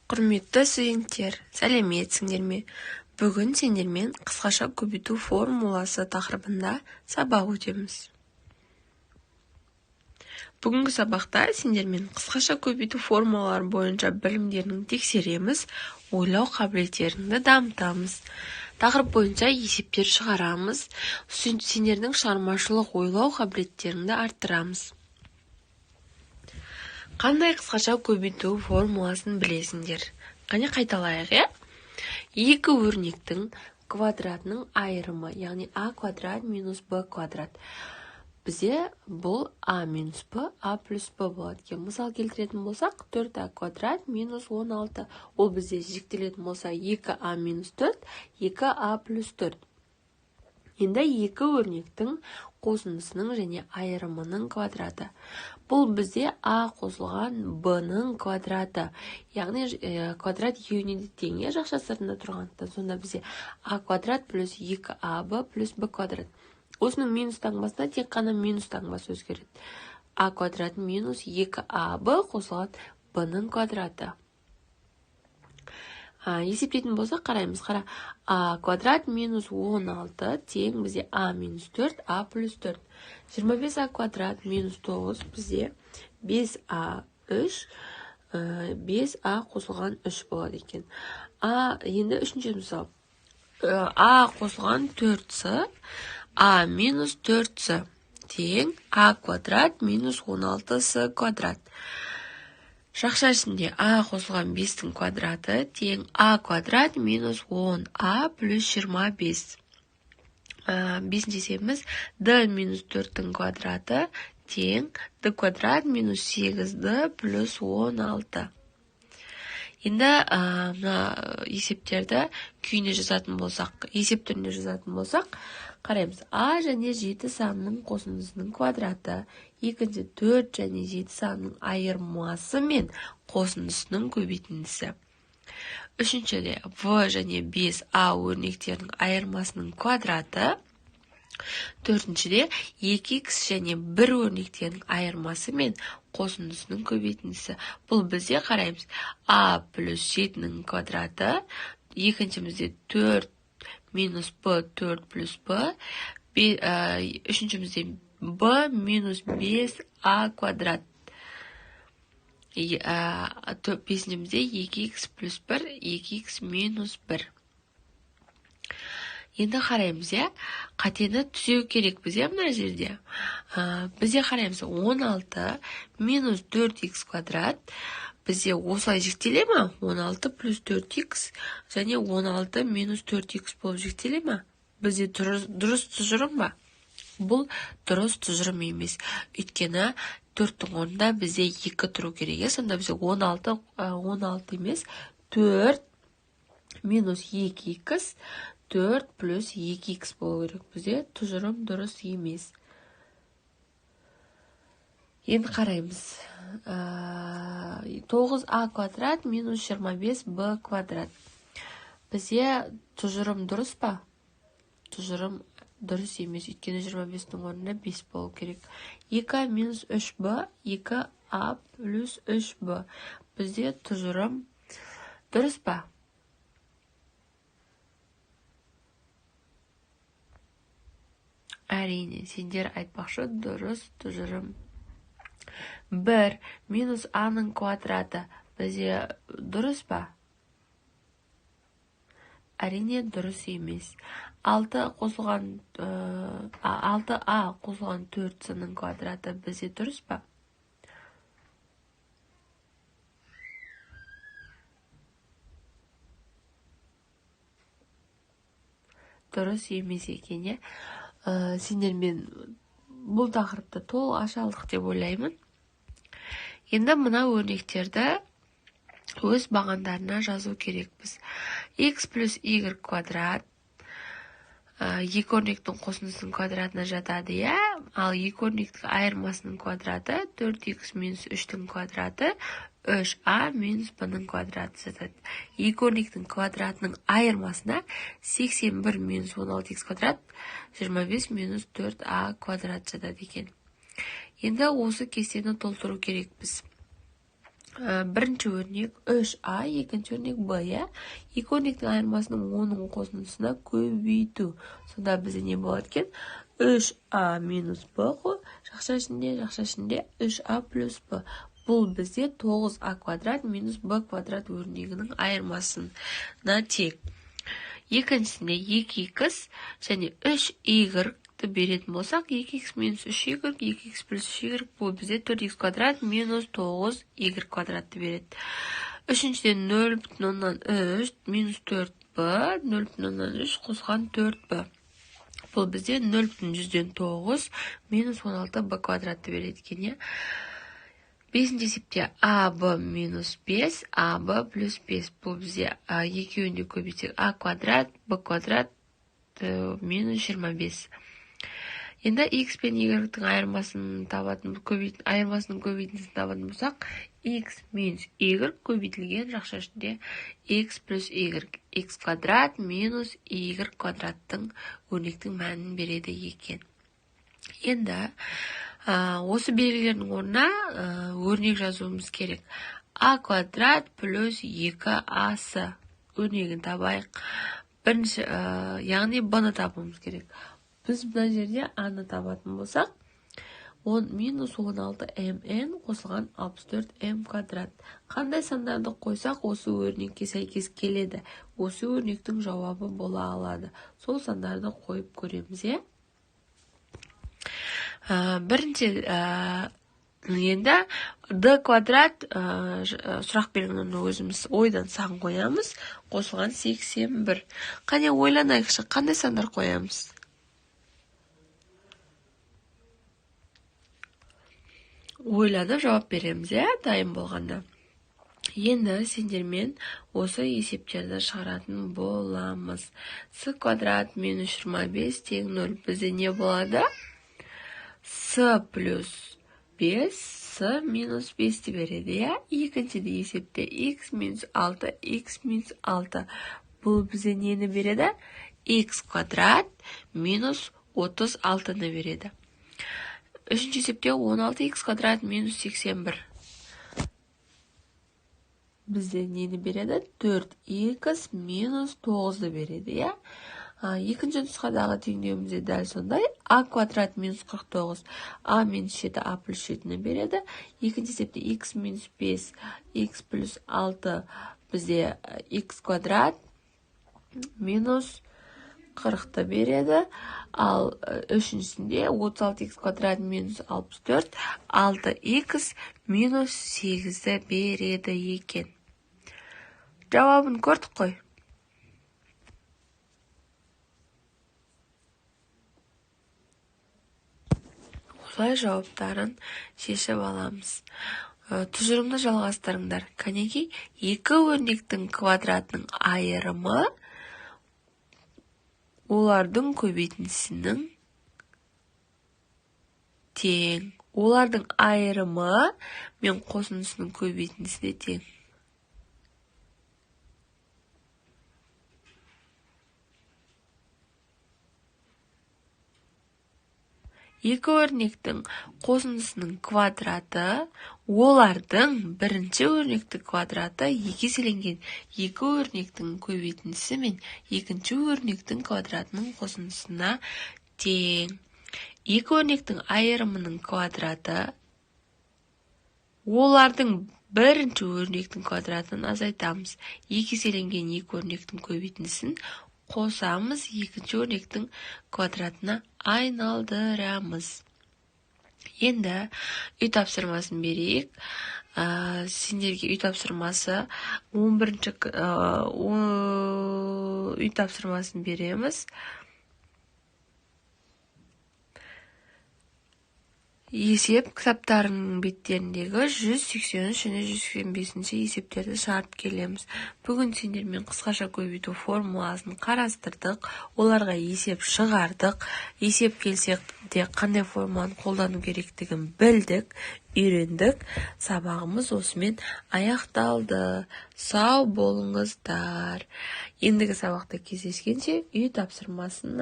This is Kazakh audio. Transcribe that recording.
Құрметті студенттер, сәлеметсіңдер ме? Бүгін сендермен қысқаша көбейту формуласы тақырыбында сабақ өтеміз. Бүгінгі сабақта сендермен қысқаша көбейту формулалары бойынша білімдерін тексереміз, ойлау қабілеттеріңді дамытамыз. Тақырып бойынша есептер шығарамыз, сендердің шығармашылық ойлау қабілеттеріңді арттырамыз. Қандай қысқаша көбейту формуласын білесіңдер? Қане қайталайық, е? Екі өрнектің квадратының айырымы, яғни а квадрат минус б квадрат. Бізде бұл а минус б, а плюс б болады екен. Мысал келтіретін болсақ, 4а квадрат минус 16. Ол бізде жіктелетін болса 2а минус 4, 2а плюс 4. Енді екі өрнектің қосындысының және айырымының квадраты. Бұл бізде а қосылған б-ның квадраты. Яғни квадрат екеуіне де тең, жақша сыртында тұрғандықтан. Сонда бізде а квадрат плюс 2аб плюс б квадрат. Осының минус таңбасына тек қана минус таңбасы өзгереді. А квадрат минус 2аб қосылған б-ның квадраты. Есептейтін болса қараймыз. Қара, а квадрат минус 16 тең бізде а минус 4, а плюс 4. 25а квадрат минус 9 бізде 5а 3, 5а қосылған 3 болады екен. Енді үшінші мысал. А қосылған 4с, а минус 4с тең а квадрат минус 16с квадрат. Жақша ішінде а қосылған 5-тің квадраты тең а квадрат минус 10а плюс 25. Бесінші есебіміз d минус 4-тің квадраты тең d квадрат минус 8d плюс 16. Енді есептерді күйіне жазатын болсақ, есеп түріне жазатын болсақ, қараймыз. А және 7 санының қосындысының квадраты, екінші 4 және 7 санының айырмасы мен қосындысының көбейтіндісі. Үшіншіде в және 5а өрнектерінің айырмасының квадраты. Төртіншіде 2х және 1 өрнектерінің айырмасы мен қосындысының көбейтіндісі. Бұл бізде қараймыз. А плюс 7-ның квадраты. Екіншімізде 4 минус б 4 плюс б. Үшіншімізде б минус 5а квадрат. Бесіншімізде 2х плюс 1, 2х минус 1. Енді қараймыз, қатені түзеу керек бізде мына жерде. Бізде қараймыз 16 минус 4х квадрат. Бізде осылай жіктеле ма? 16 плюс 4х және 16 минус 4х болып жіктеле ма? Бізде дұрыс тұжырым ба? Бұл дұрыс тұжырым емес. Өйткені 4-тің орнында бізде 2 тұру керек. Сонда бізде 16 емес, 4 минус 2х, 4 плюс 2х болу керек. Бізде тұжырым дұрыс емес. Енді қараймыз. 9а квадрат минус 25б квадрат. Бізде тұжырым дұрыс па? Тұжырым дұрыс емес. Өйткені 25-тің орнында 5 болу керек. 2а минус 3б, 2а плюс 3б. Бізде тұжырым дұрыс па? Әрине, сендер айтпақшы дұрыс тұжырым. 1 минус а-ның квадраты бізде дұрыс па? Әрине, дұрыс емес. 6а қосылған 4с-ның квадраты бізде дұрыс па? Дұрыс емес екен, сендермен бұл тақырыпты толық аша алдық деп ойлаймын. Енді мына өрнектерді өз бағандарына жазу керекпіз. X плюс y квадрат екі өрнектің қосындысының квадратына жатады, ал екі өрнектің айырмасының квадраты 4х минус 3-тің квадраты 3а минус b-ның квадраты жатады. Екі өрнектің квадратының айырмасына 81 минус 16х квадрат 25 минус 4а квадрат жатады екен. Енді осы кестені толтыру керекпіз. Бірінші өрнек 3а, екінші өрнек b, иә? Екі өрнектің айырмасының 10-ның қосындысына көбейту. Сонда бізде не болады екен? 3а минус b ғой. Жақша ішінде 3а плюс b. Бұл бізде 9а квадрат минус b квадрат өрнегінің айырмасына тең. Екіншісінде 2x және 3y беретін болсақ, 2x минус 3y, 2x плюс 3y, бұл бізде 4x квадрат минус 9y квадратты береді. Үшіншіден 0,3 минус 4b, 0,3 қосқан 4b. Бұл бізде 0,9 минус 16b квадратты береді екен. Бесінші есепте ab минус 5, ab плюс 5. Бұл бізде екеуінде көбейтсек a квадрат, b квадрат минус 25. Енді x пен y-тің айырмасының көбейтіндісін табатын болсақ, x минус y көбейтілген жақша ішінде x плюс y, x квадрат минус y квадраттың өрнектің мәнін береді екен. Енді осы белгілердің орнына өрнек жазуымыз керек. a квадрат плюс 2ac өрнегін табайық. Бірінші, яғни b-ны табуымыз керек. Біз бұна жерде a-ны табатын болсақ, минус 16mn қосылған 64m квадрат. Қандай сандарды қойсақ, осы өрнекке сәйкес келеді. Осы өрнектің жауабы бола алады. Сол сандарды қойып көреміз, е? Бірінші, енді d квадрат сұрақ берген өзіміз ойдан сан қоямыз, қосылған 81. Қане ойланайықшы, қандай сандар қоямыз? Ойланып жауап береміз, дайын болғанда. Енді сендермен осы есептерді шығаратын боламыз. С квадрат минус 25 тең 0. Бізде не болады? С плюс 5, С минус 5 береді, Екіншіде есепте x минус 6, x минус 6. Бұл бізде нені береді? X квадрат минус 36-ны береді. Үшінші есепте 16x квадрат минус 81. Бізде нені береді? 4x минус 9-ды береді, Екінші нұсқадағы теңдеуімізде дәл сондай. a квадрат минус 49, a минус 7, a плюс 7-ні береді. Екінші есепте x минус 5, x плюс 6 бізде x квадрат минус 40-ты береді. Ал үшіншісінде 36x квадрат минус 64, 6x минус 8-ді береді екен. Жауабын көрдік қой. Осылай жауаптарын шешіп аламыз. Тұжырымды жалғастырыңдар. Кәнеки, екі өрнектің квадратының айырымы олардың көбейтіндісінің тең. Олардың айырымы мен қосындысының көбейтіндісіне тең. Екі өрнектің қосындысының квадраты олардың бірінші өрнектің квадраты екі еселенген екі өрнектің көбейтіндісі мен екінші өрнектің квадратының қосындысына тең. Екі өрнектің айырымының квадраты олардың бірінші өрнектің квадратын азайтамыз. Екі еселенген екі өрнектің көбейтіндісін қосамыз, екінші өрнектің квадратына айналдырамыз. Енді үй тапсырмасын берейік. Сендерге үй тапсырмасы 11-ші үй тапсырмасын береміз. Есеп кітаптарының беттеріндегі 183 және 185 есептерді шығарып келеміз. Бүгін сендермен қысқаша көбейту формуласын қарастырдық, оларға есеп шығардық. Есеп келсек те қандай формуланы қолдану керектігін білдік, үйрендік. Сабағымыз осымен аяқталды. Сау болыңыздар. Ендігі сабақта кездескенше үй тапсырмасын